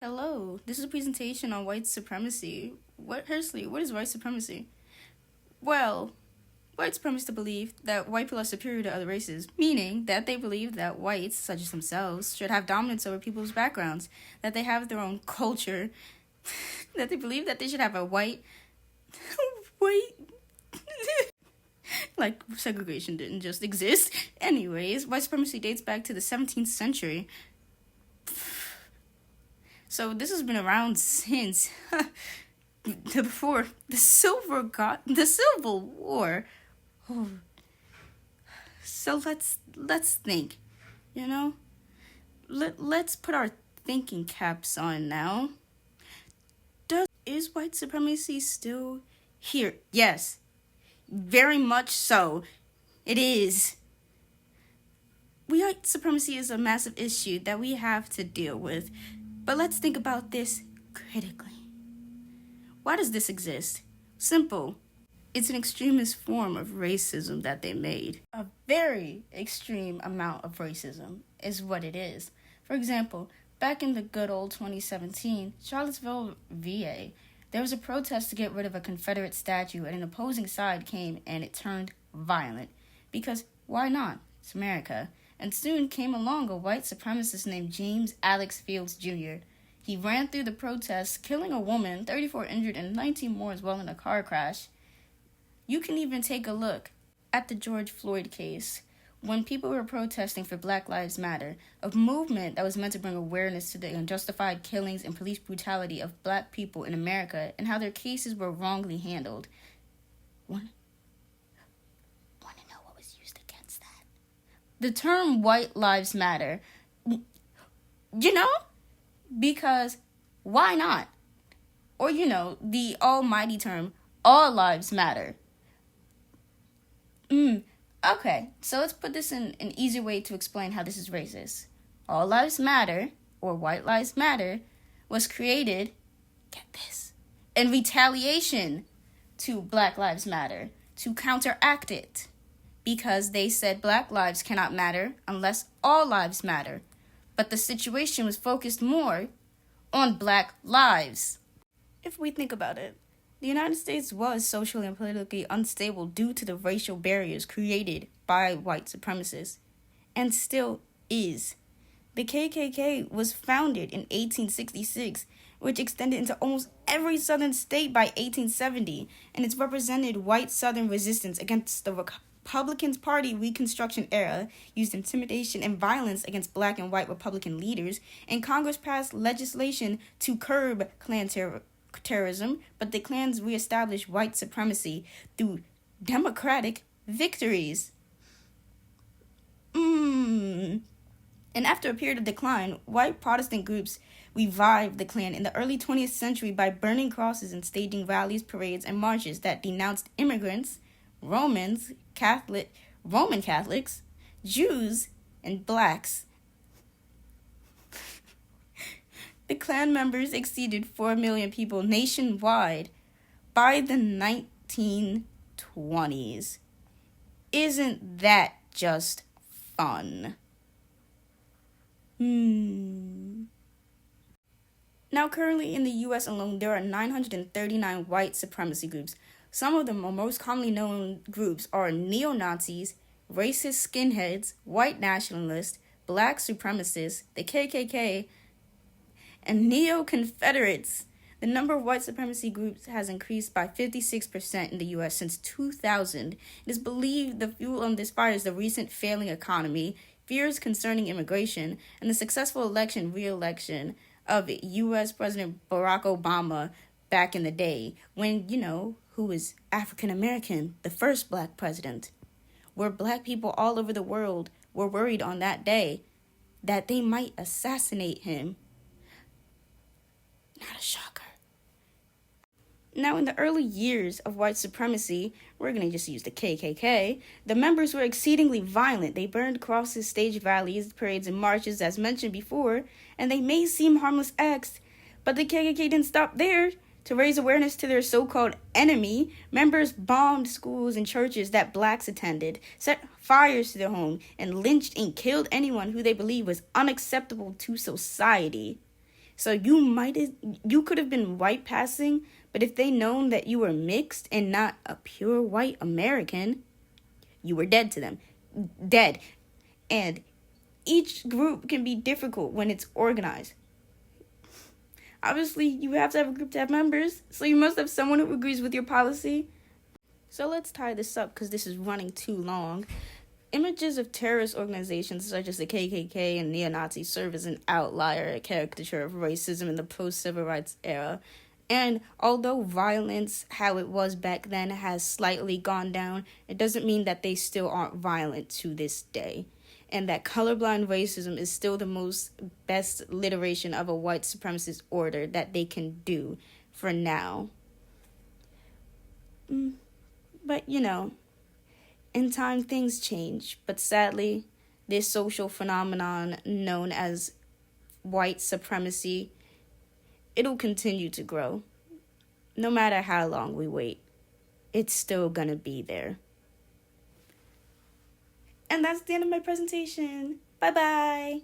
Hello, this is a presentation on white supremacy. Hersley, what is white supremacy? Well, white supremacists believe that white people are superior to other races, meaning that they believe that whites, such as themselves, should have dominance over people's backgrounds, that they have their own culture, that they believe that they should have a white, like segregation didn't just exist. Anyways, white supremacy dates back to the 17th century. So this has been around since before the Civil War. Oh. So let's think. Let's put our thinking caps on now. Is white supremacy still here? Yes, very much so. It is. White supremacy is a massive issue that we have to deal with. But let's think about this critically. Why does this exist? Simple. It's an extremist form of racism that they made. A very extreme amount of racism is what it is. For example, back in the good old 2017, Charlottesville, VA, there was a protest to get rid of a Confederate statue, and an opposing side came and it turned violent. Because why not? It's America. And soon came along a white supremacist named James Alex Fields Jr. He ran through the protests, killing a woman, 34 injured, and 19 more as well in a car crash. You can even take a look at the George Floyd case, when people were protesting for Black Lives Matter, a movement that was meant to bring awareness to the unjustified killings and police brutality of Black people in America and how their cases were wrongly handled. The term white lives matter, because why not? Or, the almighty term, all lives matter. Okay, so let's put this in an easy way to explain how this is racist. All lives matter, or white lives matter, was created, get this, in retaliation to Black Lives Matter, to counteract it. Because they said Black lives cannot matter unless all lives matter. But the situation was focused more on Black lives. If we think about it, the United States was socially and politically unstable due to the racial barriers created by white supremacists, and still is. The KKK was founded in 1866, which extended into almost every southern state by 1870, and it's represented white southern resistance against the Republican Party Reconstruction era, used intimidation and violence against Black and white Republican leaders, and Congress passed legislation to curb Klan terrorism, but the Klans reestablished white supremacy through democratic victories. And after a period of decline, white Protestant groups revived the Klan in the early 20th century by burning crosses and staging rallies, parades, and marches that denounced immigrants, Roman Catholics, Jews, and Blacks. The Klan members exceeded 4 million people nationwide by the 1920s. Isn't that just fun? Now, currently in the U.S. alone, there are 939 white supremacy groups. Some of the most commonly known groups are neo-Nazis, racist skinheads, white nationalists, Black supremacists, the KKK, and neo-Confederates. The number of white supremacy groups has increased by 56% in the U.S. since 2000. It is believed the fuel on this fire is the recent failing economy, fears concerning immigration, and the successful re-election of U.S. President Barack Obama back in the day, when, who was African American, the first Black president, where Black people all over the world were worried on that day that they might assassinate him. Not a shocker. Now, in the early years of white supremacy, we're going to just use the KKK, the members were exceedingly violent. They burned crosses, staged rallies, parades, and marches, as mentioned before, and they may seem harmless acts, but the KKK didn't stop there. To raise awareness to their so-called enemy, members bombed schools and churches that Blacks attended, set fires to their home, and lynched and killed anyone who they believed was unacceptable to society. So you could have been white passing, but if they known that you were mixed and not a pure white American, you were dead to them. Dead. And each group can be difficult when it's organized. Obviously, you have to have a group to have members, so you must have someone who agrees with your policy. So let's tie this up because this is running too long. Images of terrorist organizations such as the KKK and neo-Nazis serve as an outlier, a caricature of racism in the post-civil rights era. And although violence, how it was back then, has slightly gone down, it doesn't mean that they still aren't violent to this day. And that colorblind racism is still the best literation of a white supremacist order that they can do for now. But, in time things change, but sadly, this social phenomenon known as white supremacy, it'll continue to grow. No matter how long we wait, it's still gonna be there. And that's the end of my presentation. Bye-bye.